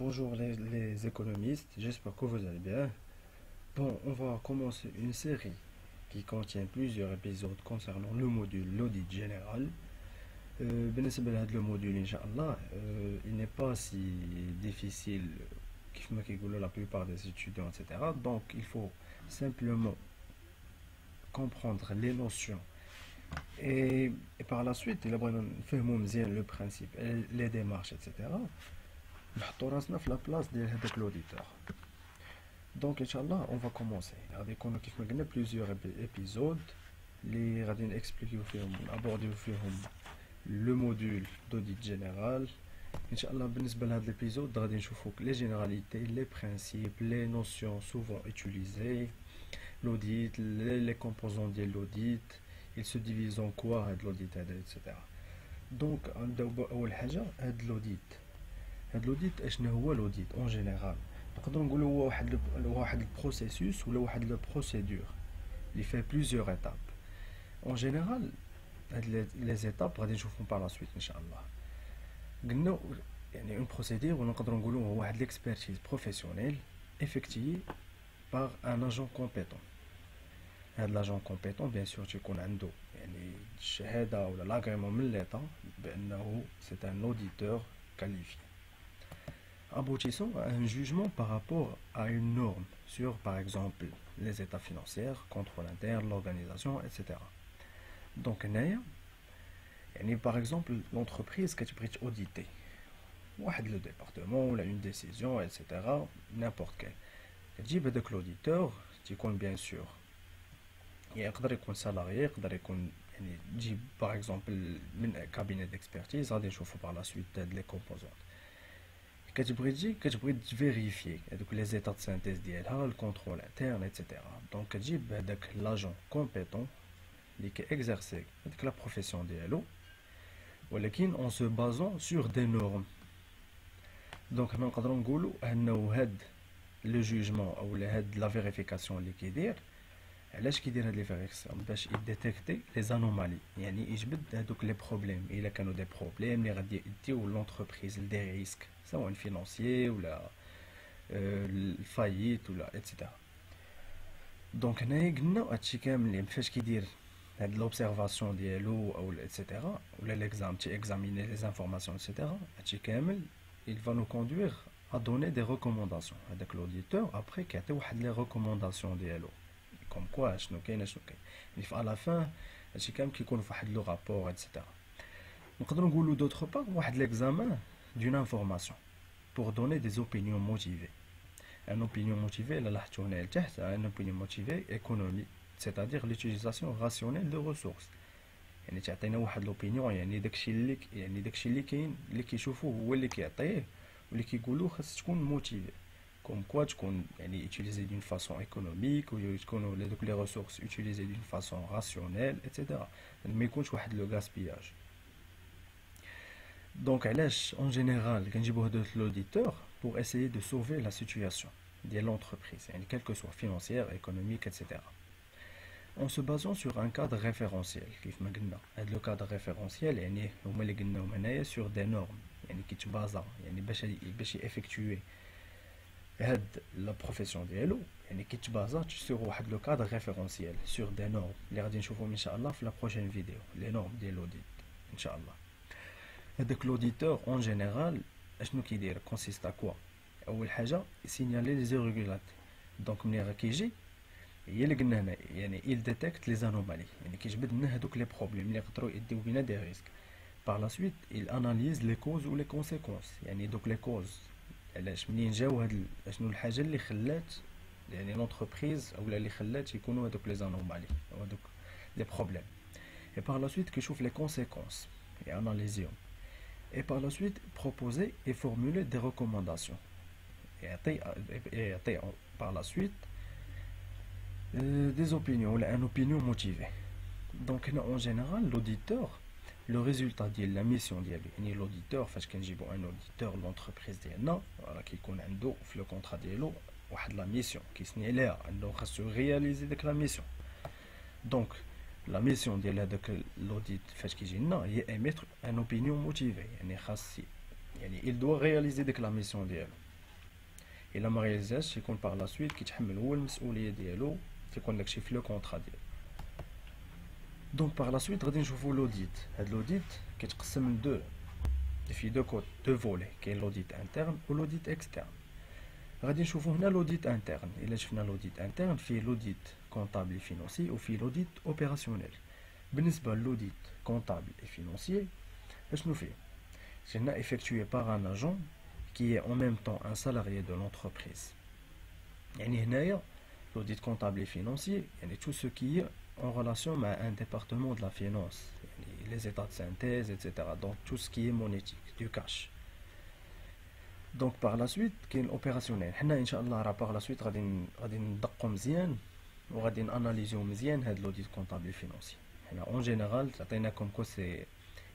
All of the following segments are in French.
Bonjour les économistes, j'espère que vous allez bien. Bon, on va commencer une série qui contient plusieurs épisodes concernant le module l'audit général. بالنسبة لهذا le module Inch'Allah, il n'est pas si difficile كيف كيقولوا la plupart des étudiants, etc. Donc il faut simplement comprendre les notions et par la suite il بغينا نفهموا مزيان le principe, les démarches, etc. نحطوا راسنا في لا بلاص ديال هذاك l'auditeur. Donc, Inch'Allah, on va commencer. غادي يكونوا كيف ما قلنا plusieurs épisodes اللي غادي نexpliquer فيهم ونابورديو فيهم le module d'audit général. Inch'Allah, بالنسبة لهاد l'épisode غادي نشوفوا les généralités, les principes, les notions souvent utilisées, l'audit, les composants de l'audit, ils se divisent en quoi هاد l'audit هذا, etc. Donc, غنبداو بأول حاجة هاد l'audit. هاد l'audit اشنا هو l'audit en général. نقدروا نقولوا هو واحد البروسيسوس ولا واحد لو بروسيدور اللي فيه plusieurs étapes. En général هاد les étapes غادي نشوفهم par la suite ان شاء الله. قلنا يعني اون بروسيدور ولا نقدروا نقولوا هو واحد l'expertise professionnelle effectuée par un agent compétent. هاد l'agent compétent bien sûr تيكون عنده يعني الشهادة ولا لاغريمون من ليطا بأنه c'est un auditeur qualifié. Aboutissant à un jugement par rapport à une norme sur, par exemple, les états financiers, contrôle interne, l'organisation, etc. Donc, par exemple, l'entreprise qui est auditée, le département, ou une décision, etc., n'importe quel. Donc, l'auditeur, qui compte bien sûr, il peut être salarié, il peut être, par exemple, un cabinet d'expertise, ça chauffe par la suite les composantes. كتبغي vérifier les états de synthèse ديالها, le contrôle interne, etc. Donc كتجيب هذاك l'agent compétent اللي كيexercer la profession ديالو ولكن en se basant sur des normes. Donc حنا نقدروا نقولوا انه هاد le jugement او هاد la vérification اللي كيدير علاش كيدير هاد لي فيريفيكاسيون باش يديتيكتي لي زانومالي يعني يجبد هادوك لي بروبليم الا كانوا دي بروبليم اللي غادي يديو لونتربريز لدي ريسك سواء فينانسيي ولا الفايت ولا اتسيتيرا. دونك هنايا قلنا هادشي كامل فاش كيدير هاد لوبسيرفاسيون ديالو او اتسيتيرا ولا ليكزام تي اكزاميني لي زانفورماسيون اتسيتيرا هادشي كامل il va nous conduire à donner des recommandations هذاك l'auditeur après كيعطي واحد لي recommandations ديالو comme quoi شنو كاين شنو كاين يعني في على فان هادشي كامل كيكون فواحد لو رابور اتسيتيرا. نقدروا نقولوا d'autre part واحد l'examen d'une information pour donner des opinions motivées. Un opinion motivée là لاحظتوا هنا لتحت un opinion motivée économique c'est-à-dire l'utilisation rationnelle de ressources. يعني تعطينا واحد l'opinion يعني داكشي اللي كاين اللي كيشوفوه هو اللي كيعطيه واللي كيقولوا خاص تكون motivé. Comme quoi تكون يعني utilisé d'une façon économique ou تكونوا دوك les ressources utilisées d'une façon rationnelle etc. ما يكونش واحد le gaspillage. Donc علاش en général كنجيبو هذا l'auditeur pour essayer de sauver la situation ديال l'entreprise يعني quelle que soit financière, économique, etc. En se basant sur un cadre référentiel كيف ما قلنا هذا le cadre référentiel يعني هما اللي قلناهم هنايا sur des normes يعني كيتبازا يعني باش يeffectuer هاد لا بروفيسيون ديالو يعني كيتبازا sur واحد لو cadre référentiel sur des normes اللي غادي نشوفوهم ان شاء الله في لا بروشين فيديو لي نورم ديال l'audit ان شاء الله. هذاك l'auditeur en général اشنو كيدير consiste à quoi؟ اول حاجه signaler les irrégularités. donc ملي راه كيجي هي اللي قلنا هنا يعني il détecte les anomalies يعني كيجبد لنا هذوك لي بروبليم اللي يقدروا يديو بينا دي ريسك. par la suite il analyse les causes ou les conséquences يعني دوك لي كوز علاش منين جاو هاد شنو الحاجه اللي خلات يعني لونتربريز اولا اللي خلات يكونوا هذوك لي زانومالي او هذوك لي بروبليم. et par la suite كيشوف les conséquences et analyseهم. et par la suite proposer et formuler des recommandations et يعطي par la suite des opinions ou une opinion motivée. donc en général l'auditeur le résultat ديال la mission ديالو يعني l'auditeur فاش كنجيبو un auditeur l'entreprise ديالنا راه كيكون عنده في لو كونطرا ديالو واحد لا ميسيون كيسني عليها انه خاصو رياليزي ديك لا ميسيون. دونك لا ميسيون ديال هذاك l'audit فاش كيجي لنا هي émettre un opinion motivée يعني خاص يعني il doit réaliser ديك لا ميسيون ديالو الا ما رياليزاش يكون باغ لا سويت كيتحمل هو المسؤوليه ديالو، تيكون داكشي في لو كونطرا ديالو. دونك باغ لا سويت غادي نشوفو لوديت. هاد لوديت كيتقسم لدو، في دو فولي، كاين لوديت انترن و لوديت اكسترن. غادي نشوفو هنا لوديت انترن. الا شفنا لوديت انترن فيه لوديت كونطابل فينونسي وفيه لوديت اوبيراسيونيل. بالنسبه للوديت كونطابل et financier, اشنو فيه؟ C'est effectué par un agent qui est en même temps un salarié de l'entreprise. يعني هنايا l'audit comptable et financier, يعني tout ce qui est en relation مع un département de la finance, يعني les états de synthèse, etc. Donc tout ce qui est monétique, du cash. Donc par la suite كاين opérationnel. حنا ان شاء الله راه par la suite غادي ندقوا مزيان وغادي ناناليزيو مزيان هاد l'audit comptable et financier. حنا en général تعطيناكم كو سي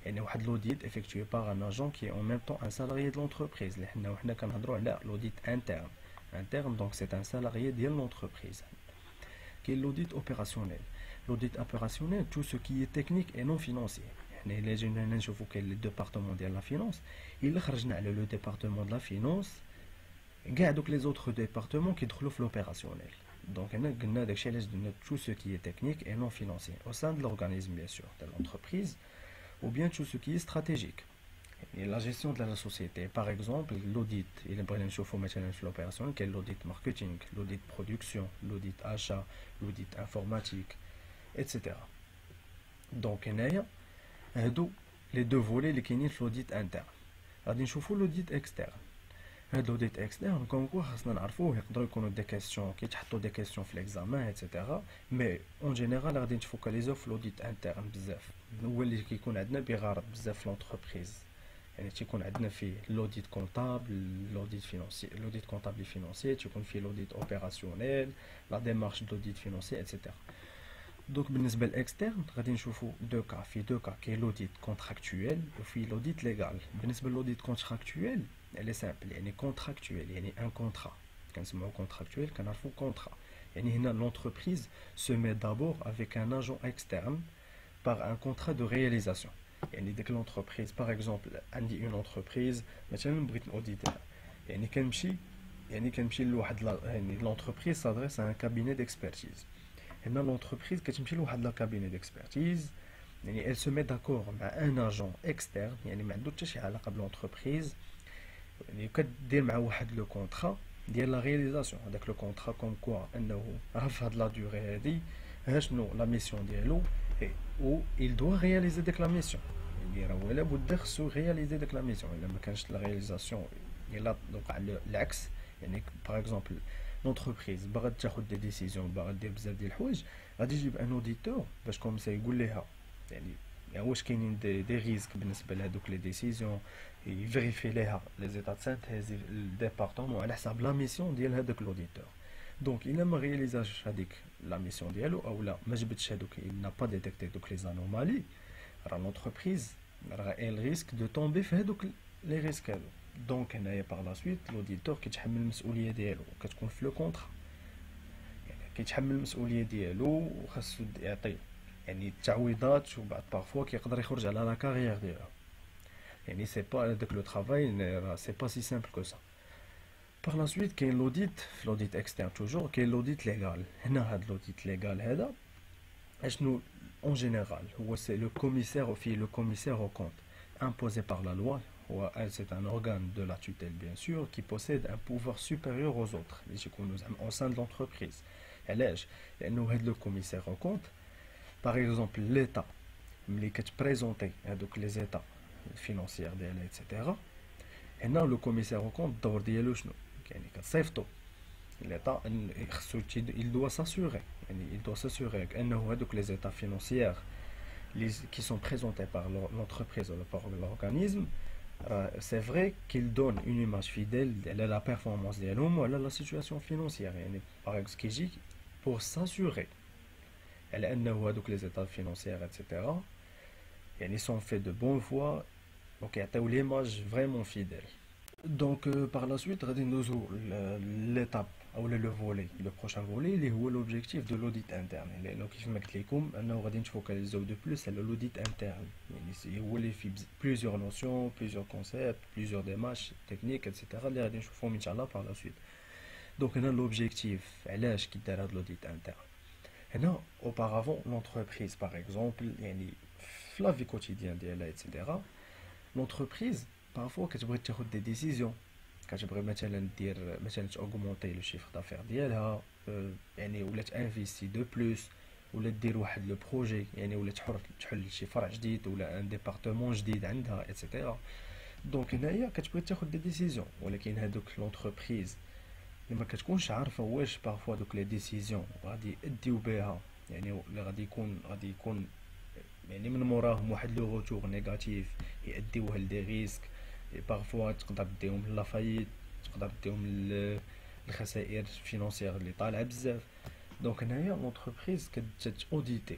يعني واحد l'audit effectué par un agent qui est en même temps un salarié de l'entreprise. اللي وحنا كنهضروا على l'audit interne. Interne, donc c'est un salarié de l'entreprise. Qui est l'audit opérationnel. L'audit opérationnel, tout ce qui est technique et non financier. Les gens نشوفوا كاين le département de la finance. Il خرجنا على le département de la finance. كاع دوك les autres départements qui يدخلوا في l'opérationnel. Donc هنا قلنا داكشي علاش درنا tout ce qui est technique et non financier au sein de l'organisme bien sûr de l'entreprise, ou bien tout ce qui est stratégique. Et la gestion de la société, par exemple, l'audit, il est bien sûr maintenant sur l'opération, quel l'audit marketing, l'audit production, l'audit achat, l'audit informatique, etc. Donc, il y a les deux volets qui sont l'audit interne. غادي نشوفوا l'audit externe. هاد l'audit externe, comme quoi, خاصنا نعرفوه يقدروا يكونوا des questions كيتحطوا des questions في l'examen, etc. Mais en général, غادي نفوكاليزو في l'audit interne بزاف. هو اللي كيكون عندنا بيغارض بزاف في l'entreprise. يعني تيكون عندنا فيه l'audit comptable, l'audit financier, l'audit comptable et financier, تيكون فيه l'audit opérationnel, la démarche d'audit financier, etc. Donc بالنسبة للإكسترن غادي نشوفو دو كا، في دو كا كاين l'audit contractuel وفي l'audit légal. بالنسبة l'audit contractuel elle est simple، يعني contractuel يعني un contrat، كنسمعو contractuel كنعرفو contrat. يعني هنا l'entreprise se met d'abord avec un agent externe par un contrat de réalisation. يعني ديك l'entreprise par exemple عندي une entreprise مثلا بغيت ناوديتيها، يعني كنمشي لواحد يعني l'entreprise s'adresse à un cabinet d'expertise. هنا l'entreprise كتمشي لواحد لا cabinet d'expertise، يعني elle se met d'accord مع un agent externe، يعني ما عنده حتى شي علاقه بالentreprise، يعني كدير مع واحد لو كونطرا ديال لا رياليزاسيون. هذاك لو كونطرا كوم كوا انه راه في هاد لا دوري هادي ها شنو لا ميسيون ديالو و il doit réaliser ديك لا ميسيون. يعني راه ولا بد خصو رياليزي ديك لا ميسيون. الا ما كانش لا رياليزاسيون الا وقع العكس، يعني باغ اكزومبل لونتربريز باغا تاخد دي ديسيزيون، باغا دير بزاف ديال الحوايج، غادي يجيب ان اوديتور باش كومسا يقول ليها يعني واش كاينين دي ريسك بالنسبه لهذوك لي ديسيزيون، يفيريفي ليها لي زيتا سانتيز الديبارتمون على حساب لا ميسيون ديال هذاك لوديتور. دونك الا ما رياليزاش هذيك لا ميسيون ديالو او لا ما جبدش هذوك il n'a pas détecté دوك لي زانومالي، راه لونتربريز راه elle risque de tomber في هذوك لي ريسك هذو. دونك هنايا باغ لا سويت لوديتور كيتحمل المسؤوليه ديالو، كتكون في لو كونطرا، يعني كيتحمل المسؤوليه ديالو وخاصو يعطي يعني التعويضات، وبعد بارفوا كيقدر يخرج على لا كارير ديالو. يعني سي با داك لو طرافاي سي با سي سامبل كو سا. باغ لا سويت كاين لوديت، في لوديت اكسترن توجور كاين لوديت ليغال. هنا هاد لوديت ليغال هذا اشنو en général هو سي لو كوميسير، وفي لو كوميسير au compte imposé par la loi. C'est un organe de la tutelle bien sûr qui possède un pouvoir supérieur aux autres au sein de l'entreprise. علاش؟ لانه هاد لو كوميسير au compte par exemple l'état ملي كتبريزونتي هادوك لي زيتا فينانسيير ديالها ايتترا، هنا لو كوميسير او كونت الدور ديالو شنو؟ يعني كتصيفطو ليطا خصو il doit s'assurer، يعني il doit s'assurer انه هادوك لي زيتا فينانسيير qui sont présentés par l'entreprise ou par l'organisme c'est vrai qu'ils donnent une image fidèle de la performance ديالهم وعلى la situation financière. يعني par exemple كيجي pour s'assurer على انه هادوك لي زيتا فينانسيير etc. يعني sont faits de bonne foi، donc يعطيو l'image vraiment fidèle. Donc par la suite غادي ندوزو l'étape او لو فولي، لو بروشان فولي اللي هو l'objectif de l'audit interne. لانه كيف ما قلت لكم انه غادي نفوكاليزو دو بلوس على l'audit interne، يعني هو اللي فيه plusieurs notions, plusieurs concepts, plusieurs démarches techniques etc. اللي غادي نشوفهم ان شاء الله par la suite. Donc l'objectif علاش كي دار هاد l'audit interne هنا auparavant l'entreprise par exemple يعني في la vie quotidienne ديالها etc. l'entreprise parfois كتبغي تاخد des décisions كتبغي مثلا دير مثلا تاوغمونتي لو شيفر دافير ديالها يعني ولا تانفيستي دو بلوس ولا دير واحد لو بروجي يعني ولا تحل شي فرع جديد ولا ان ديبارتمون جديد عندها ايتترا. دونك هنايا كتبغي تاخد دي ديسيزيون ولكن هادوك لونتربريز اللي ما كتكونش عارفه واش بارفوا دوك لي ديسيزيون غادي يديو بها يعني ولا غادي يكون يعني من موراهم واحد لو روتور نيجاتيف يأديوها لدي ريسك بارفوا تقدر ديهم لا فايت تقدر ديهم الخسائر فينانسيير اللي طالعه بزاف. دونك هنايا لونتربريز كتاوديتي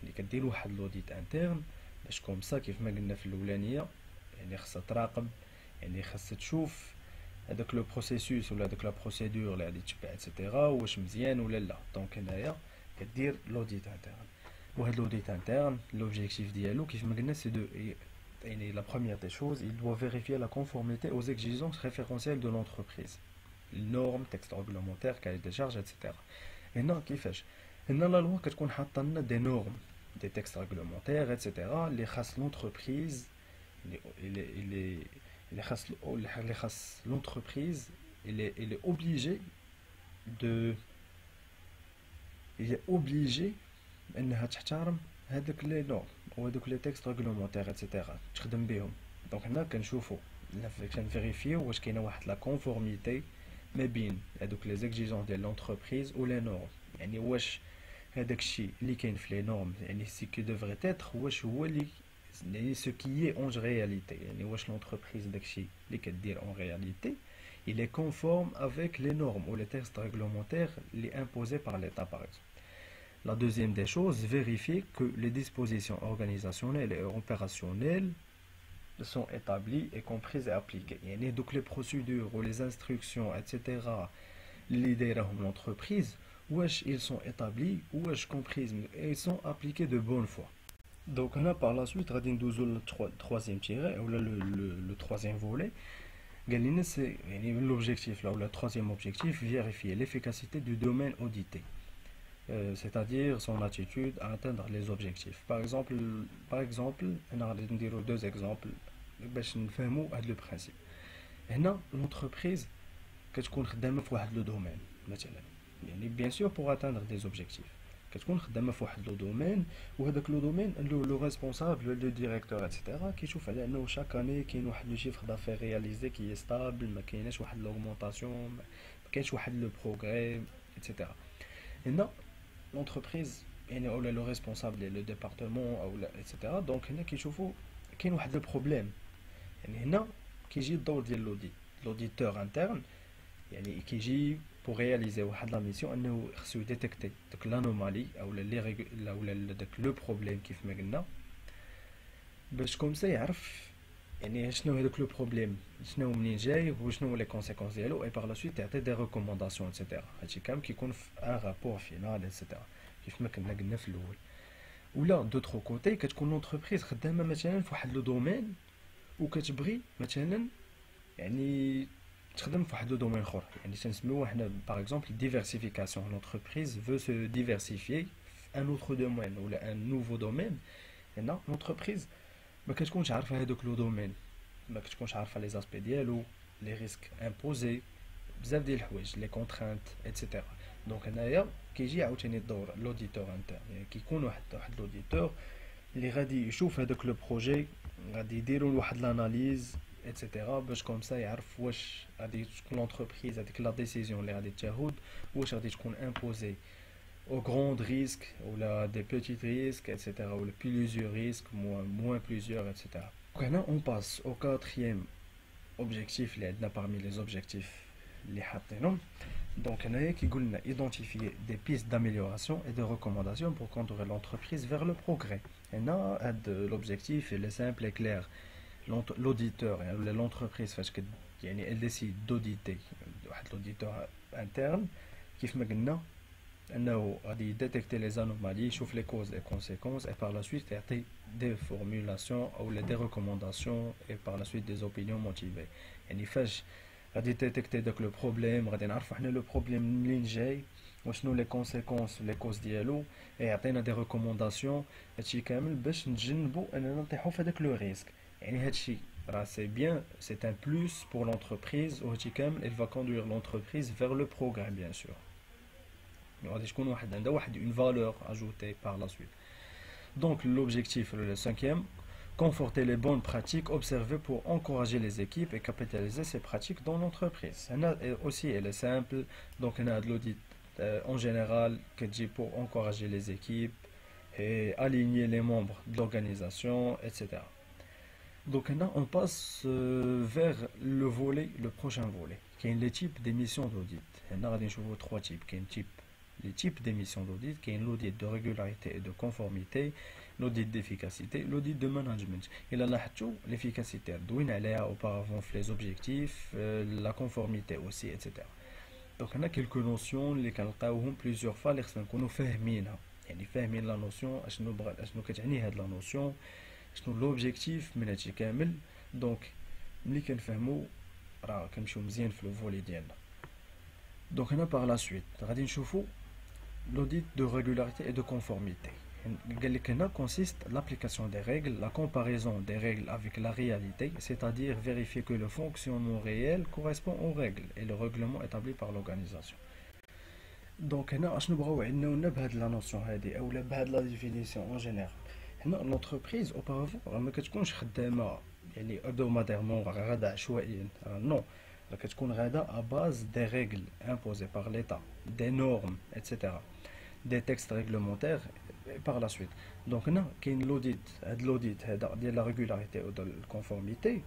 يعني كدير واحد لوديت انترن باش كومسا كيف ما قلنا في الاولانيه يعني خاصها تراقب يعني خاصها تشوف هذاك لو بروسيسوس ولا هذاك لا بروسيدور اللي غادي تتبع ايتترا واش مزيان ولا لا. دونك هنايا كدير لوديت انترن وهاد l'audit interne, l'objectif ديالو كيف ما قلنا c'est de يعني la première des choses, il doit vérifier la conformité aux exigences référentielles de l'entreprise, les normes, textes réglementaires, cahier des charges, etc. هنا كيفاش هنا لا لوا كتكون حاطه لنا des normes, des textes réglementaires, etc. اللي خاص l'entreprise اللي خاص l'entreprise il est obligé de انها تحترم هذوك لي نورم وهذوك لي تيكست ريغلومونتير ايتترا تخدم بهم. دونك هنا كنشوفو كنفيريفيو واش كاينه واحد لا كونفورميتي ما بين هذوك لي زيكزيجونس ديال لونتربريز و لي نورم يعني واش هذاك الشيء اللي كاين في لي نورم يعني سي كي دوفري تيتر واش هو اللي يعني سو كي اي اون رياليتي يعني واش لونتربريز داك الشيء اللي كدير اون رياليتي il est conforme avec les normes ou les textes réglementaires les imposés par l'État par exemple. La deuxième des choses, vérifier que les dispositions organisationnelles et opérationnelles sont établies et comprises et appliquées. Donc les procédures ou les instructions, etc., l'idée de l'entreprise, ils sont établis, comprises et ils sont appliqués de bonne foi. Donc là, par la suite, le troisième tiret, ou le troisième volet, c'est l'objectif, là, ou le troisième objectif, vérifier l'efficacité du domaine audité. C'est-à-dire son attitude à atteindre les objectifs. Par exemple, on a deux exemples باش نفهموا هذا لو برينسيپ. هنا l'entreprise كتكون خدامه في واحد لو دومين مثلا يعني بيان سور pour atteindre des objectifs كتكون خدامه في واحد لو دومين وهذاك لو دومين لو ريسبونسابل لو ديريكتور ايتترا كيشوف على انه شاك اني كاين واحد لو شيفر دافير رياليزي كي ستابل ما كايناش واحد لوغمونطاسيون ما كاينش واحد لو بروغري ايتترا. هنا l'entreprise يعني او لو ريسبونسابل لو ديبارتمون او ايتترا دونك هنا كيشوفوا كاين واحد لو بروبليم يعني هنا كيجي الدور ديال لوديتور انترن يعني كيجي بو رياليزي واحد لا ميسيون انه خصو ديتيكتي داك لانومالي او ولا داك لو بروبليم كيف ما قلنا باش كومسا يعرف يعني شنو هذاك لو بروبليم شنو منين جاي وشنو هو لي كونسيكونس ديالو اي باغ لا سويت تعطي دي ريكومونداسيون ايتترا. هادشي كامل كيكون في ان رابور فينال ايتترا كيف ما كنا قلنا في الاول. ولا دوطخ كوتي كتكون لونتربريز خدامه مثلا في واحد لو دومين وكتبغي مثلا يعني تخدم في واحد لو دومين اخر يعني تنسميوه حنا باغ اكزومبل ديفيرسيفيكاسيون. لونتربريز فو سو ديفيرسيفيي في ان اوتر دومين ولا ان نوفو دومين. هنا لونتربريز ما كتكونش عارفه هذوك لو دومين ما كتكونش عارفه لي زاسبي ديالو لي ريسك امبوزي بزاف ديال الحوايج لي كونترانت ايتترا. دونك هنايا كيجي عاوتاني الدور لوديتور انترن يعني كيكون واحد لوديتور اللي غادي يشوف هذاك لو بروجي غادي يديروا واحد لاناليز ايتترا باش كومسا يعرف واش غادي تكون لونتربريز هذيك لا ديسيزيون اللي غادي تاخذ واش غادي تكون امبوزي au grand risque ou là des petits risques etc ou le plusieurs risques moins plusieurs etc. Donc là on passe au quatrième objectif اللي عندنا parmi les objectifs اللي حاطينهم. Donc هنايا كيقول لنا identifier des pistes d'amélioration et de recommandations pour conduire l'entreprise vers le progrès. هنا هاد l'objectif il est simple et clair. L'auditeur يعني l'entreprise فاش يعني elle décide d'auditer واحد l'auditeur interne كيف ما قلنا انه غادي يديتيكتي لي زانومالي يشوف لي كوز لي كونسيكونس اي بار لا سويت يعطي دي فورمولاسيون او دي ريكومونداسيون اي بار لا سويت دي اوبينيون موتيفي. يعني فاش غادي تيتيكتي داك لو بروبليم، غادي نعرفو حنا لو بروبليم منين جاي وشنو لي كونسيكونس لي كوز ديالو، يعطينا دي ريكومونداسيون. هادشي كامل باش نتجنبو اننا نطيحو في هداك لو ريسك. يعني هادشي راه سي بيان، سي ان بلوس بور لونتربريز، وهادشي كامل il va conduire l'entreprise vers le progrès bien sûr. غادي تكون واحد عندها واحد une valeur ajoutée par la suite. Donc l'objectif, le cinquième, conforter les bonnes pratiques observées pour encourager les équipes et capitaliser ces pratiques dans l'entreprise. Aussi, elle est simple, donc on a de l'audit en général qui dit pour encourager les équipes et aligner les membres de l'organisation, etc. Donc là, on passe vers le prochain volet, qui est les types d'émissions d'audit. On a trois types, qui est un type les types d'émissions d'audit, qui est l'audit de régularité et de conformité, l'audit d'efficacité, l'audit de management. Et là, l'efficacité, d'où auparavant les objectifs, la conformité aussi, etc. Donc, on a quelques notions, les كنلقاوهم plusieurs fois, les خصنا نكونوا فاهمينها. يعني فاهمين la notion, اشنو كتعني هاد la notion, شنو l'objectif من هادشي كامل. دونك ملي كنفهمو راه كنمشيو مزيان في لو فولي ديالنا. دونك هنا par la suite غادي نشوفو l'audit de régularité et de conformité. Consiste l'application des règles, la comparaison des règles avec la réalité, c'est-à-dire vérifier que le fonctionnement réel correspond aux règles et le règlement établi par l'organisation. Donc, nous avons la notion ou la définition en général. L'entreprise, auparavant, ما كتكونش خدامة يعني hebdomadairement غادا عشوائيا. Non. كتكون غادا à base des règles imposées par l'État, des normes, etc. des textes réglementaires et par la suite. Donc là, كاين l'audit ديال la régularité ou de la conformité.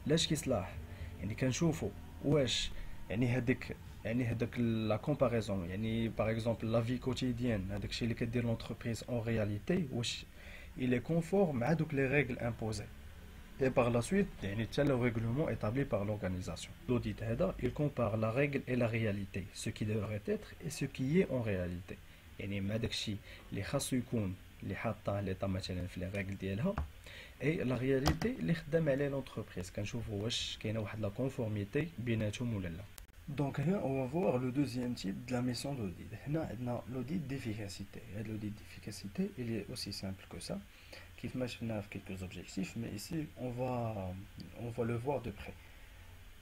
لاش كيصلاح يعني كنشوفوا واش هذاك la comparaison يعني par exemple la vie quotidienne هذاك الشيء اللي كدير l'entreprise en réalité واش il est conforme à les règles imposées. Et par la suite, il le règlement établi par l'organisation. L'audit, il compare la règle et la réalité, ce qui devrait être et ce qui est en réalité. يعني ما داكشي اللي خاصو يكون اللي حاطه ليطا مثلا في لي ريغل ديالها اي لا رياليتي اللي خدام عليه لونتربريز كنشوفوا واش كاينه واحد لا كونفورميتي بيناتهم ولا لا. دونك هنا on va voir le deuxième type de la mission d'audit. هنا عندنا l'audit d'efficacité. هذا l'audit d'efficacité il est aussi simple que ça. كيف ما شفنا في quelques objectifs, mais ici on va le voir de près.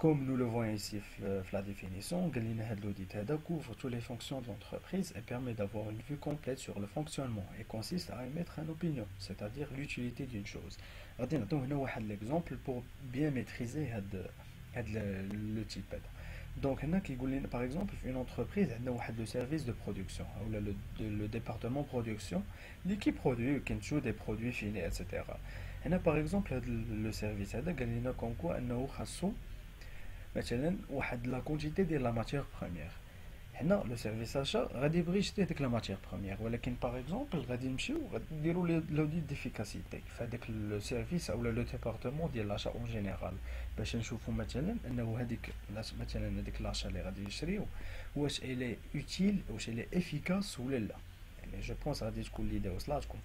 Comme nous le voyons ici la définition, l'audit couvre toutes les fonctions de l'entreprise et permet d'avoir une vue complète sur le fonctionnement et consiste à émettre une opinion, c'est-à-dire l'utilité d'une chose. Un exemple pour bien maîtriser le type. Donc, par exemple, une entreprise a le service de production ou le département production qui produit des produits finis, etc. Par exemple, le service comme quoi مثلا واحد لا كونتيتي ديال لا ماتيير بروميير. هنا لو سيرفيس اچا غادي يبغي يشري ديك لا ماتيير بروميير، ولكن باغ اكزومبل غادي نمشيو غاديروا لوديت ديفيكاسيتي في هذاك لو سيرفيس او لو ديبارتمون ديال لاشا اون جينيرال باش نشوفوا مثلا انه هذيك مثلا هذيك لاشا اللي غادي يشريو واش الي اوتيل واش الي افيكاس ولا لا. يعني جو بونس غادي تكون ليدي وصلاتكم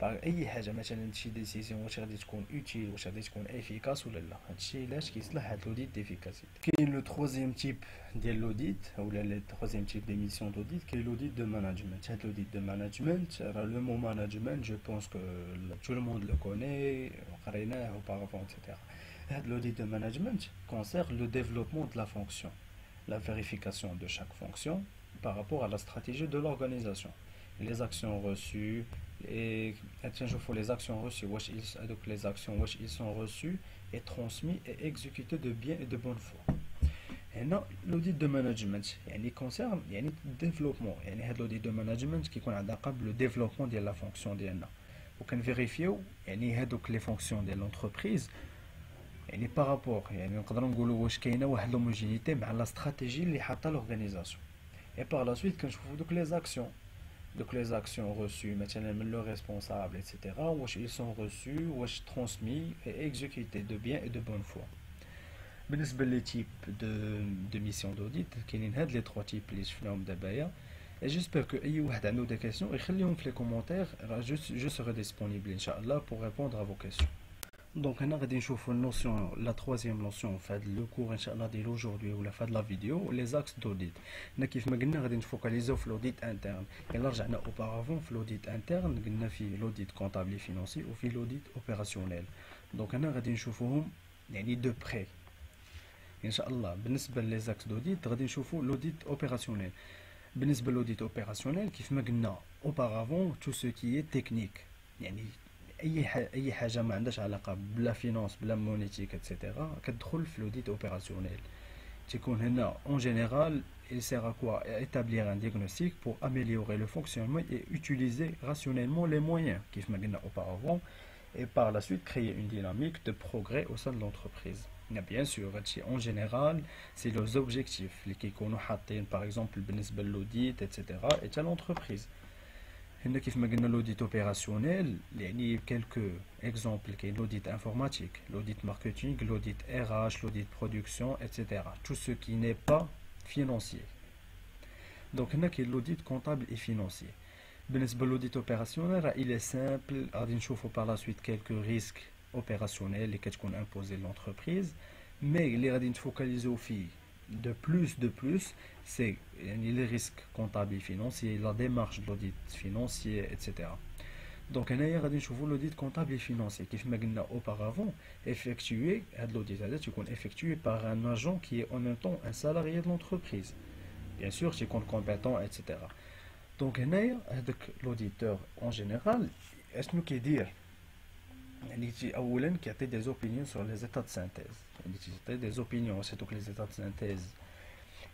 اي حاجه مثلا شي ديسيزيون واش غادي تكون اوتيل واش غادي تكون افيكاس ولا لا. هادشي علاش كيصلح هاد لوديت ديفيكاسيتي. كاين لو تروزيام تيب ديال لوديت اولا لو تروزيام تيب دي ميسيون دوديت كاين لوديت دو ماناجمنت. هاد لوديت دو ماناجمنت راه لو مو ماناجمنت جو بونس كو تو لو موند لو كوني قريناه auparavant etc. هاد لوديت دو ماناجمنت concerne le développement de la fonction, la vérification de chaque fonction par rapport à la stratégie de l'organisation, les actions reçues et je fais les actions reçues, donc les actions ils sont reçus et transmis et exécutés de bien et de bonne foi. Et là, l'audit de management, il concerne le développement. L'audit de management qui concerne le développement de la fonction de l'ENA. Pour qu'on vérifie les fonctions de l'entreprise par rapport, on peut dire qu'il y a une homogénéité avec la stratégie de l'organisation. Et par la suite, quand je fais les actions. Donc les actions reçues, maintenant le responsable, etc. Ils sont reçus, transmis et exécutés de bien et de bonne foi. بالنسبة les types de mission d'audit, كاينين هاد les trois types اللي شفناهم دابايا. Et j'espère que أي واحد عنده des questions يخليهم في les commentaires. Je serai disponible إن شاء الله pour répondre à vos questions. Donc on غادي نشوفوا notion, la troisième notion في هذا le cours ان شاء الله ديال aujourd'hui ولا في هذه la vidéo, les axes d'audit. حنا كيف ما قلنا غادي نفوكاليزيو في l'audit interne. الا رجعنا auparavant في l'audit interne قلنا فيه l'audit comptable et financier وفي l'audit opérationnel. Donc هنا غادي نشوفوهم يعني de près ان شاء الله. بالنسبه لي زاكس d'audit غادي نشوفوا l'audit opérationnel. بالنسبه l'audit opérationnel كيف ما قلنا auparavant tout ce qui est technique, يعني اي حاجه ما عندهاش علاقه بلا فينانس بلا مونيتيك اتسيتيرا كتدخل في l'audit opérationnel. تيكون هنا en général il sert à quoi? À établir un diagnostic pour améliorer le fonctionnement et utiliser rationnellement les moyens كيف ما قلنا auparavant, et par la suite créer une dynamique de progrès au sein de l'entreprise. Bien sûr, en général, c'est les objectifs les qui كيكونوا حاطين par exemple بالنسبه l'audit etc. et à l'entreprise. هنا كيف ما قلنا l'audit opérationnel يعني quelques exemples كاين l'audit informatique, l'audit marketing, l'audit RH, l'audit production etc. tout ce qui n'est pas financier. Donc هنا كاين l'audit comptable et financier. بالنسبه l'audit opérationnel il est simple, غادي نشوفوا par la suite quelques risques opérationnels اللي كتكون imposés l'entreprise, mais اللي غادي نفوكاليزيو فيه de plus, c'est les risques comptables et financiers, la démarche d'audit financier, etc. Donc, on a l'audit comptable et financier qui est auparavant effectué, effectué par un agent qui est en même temps un salarié de l'entreprise. Bien sûr, c'est compétent, etc. Donc, on a l'auditeur en général, est-ce que nous qui dire qui a des opinions sur les états de synthèse, des opinions c'est donc les états de synthèse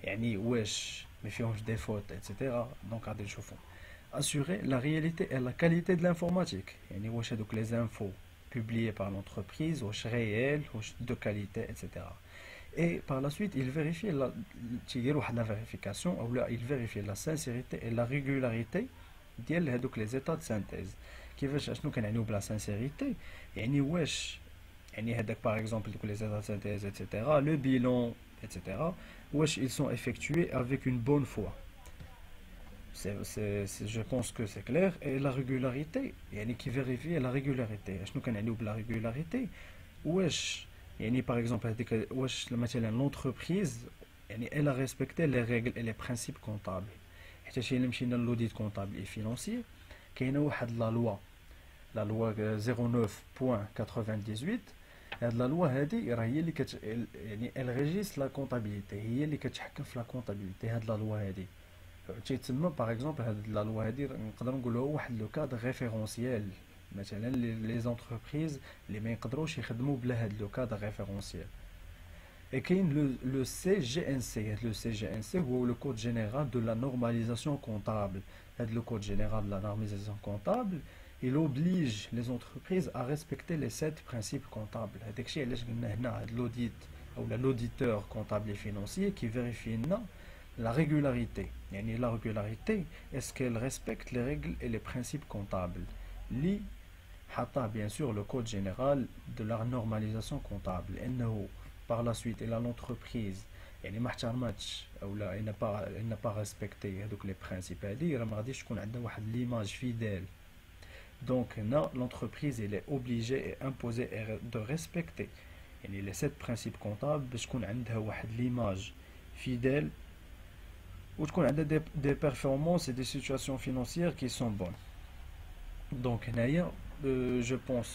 يعني واش ما فيهمش des fautes etc. donc غادي نشوفوا assurer la réalité et la qualité de l'informatique, يعني واش هذوك les infos publiées par l'entreprise واش réelles واش de qualité etc. et par la suite il vérifie تيدير واحد la vérification ou là il vérifie la sincérité et la régularité ديال هذوك les états de synthèse. كيفاش اشنو كنعنيو بلا سانسيريتي؟ يعني واش يعني هذاك باغ اكزومبل دوك لي زيتا سانتيز اتسيتيرا لو بيلون اتسيتيرا واش ils sont effectués avec une bonne foi. Je pense que c'est clair. Et la régularité يعني qui vérifie la régularité. اشنو كنعنيو بلا régularité؟ واش يعني par exemple هذيك واش مثلا l'entreprise يعني elle a respecté les règles et les principes comptables. حتى شي اللي مشينا l'audit comptable et financier كاينه واحد la loi 09.98. هاد لا لوا هادي راه هي اللي يعني elle régisse la comptabilité, هي اللي كتحكم في لا comptabilité. هاد لا لوا هادي تيتسمى باغ اكزومبل هاد لا لوا هادي نقدر نقولوا واحد لو كادر ريفيرونسيال مثلا لي زونتربريز اللي ما يقدروش يخدموا بلا هاد لو كادر ريفيرونسيال. Et كاين le CGNC. Le CGNC هو le code général de la normalisation comptable. Le code général de la normalisation comptable il oblige les entreprises à respecter les 7 principes comptables. هذاك الشيء علاش قلنا هنا l'audit ou l'auditeur comptable et financier qui vérifie la régularité. يعني la régularité, est-ce qu'elle respecte les règles et les principes comptables li حطاه bien sûr le code général de la normalisation comptable. انه par la suite il a l'entreprise يعني ما احترمتش او لا il n'a pas respecté هذوك les principes هادي راه ما غاديش تكون عندها واحد l'image fidèle. Donc l'entreprise elle est obligée et imposée de respecter يعني les 7 principes comptables باش تكون عندها واحد l'image fidèle وتكون عندها des performances et des situations financières qui sont bonnes. Donc هنايا je pense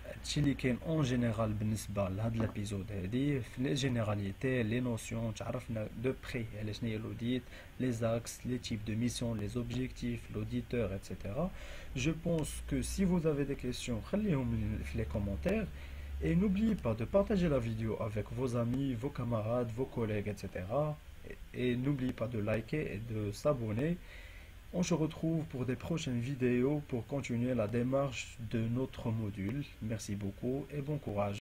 هادشي اللي كاين اون جينيرال بالنسبه لهاد لابيزود هادي في لي جينيراليتي لي نوسيون. تعرفنا دو بري على شنو هي لوديت, لي زاكس, لي تيب دو ميسيون, لي اوبجيكتيف, l'auditeur etc. Je pense que si vous avez des questions خليهم في les commentaires et n'oubliez pas de partager la vidéo avec vos amis, vos camarades, vos collègues etc. et n'oubliez pas de liker et de s'abonner. On se retrouve pour des prochaines vidéos pour continuer la démarche de notre module. Merci beaucoup et bon courage.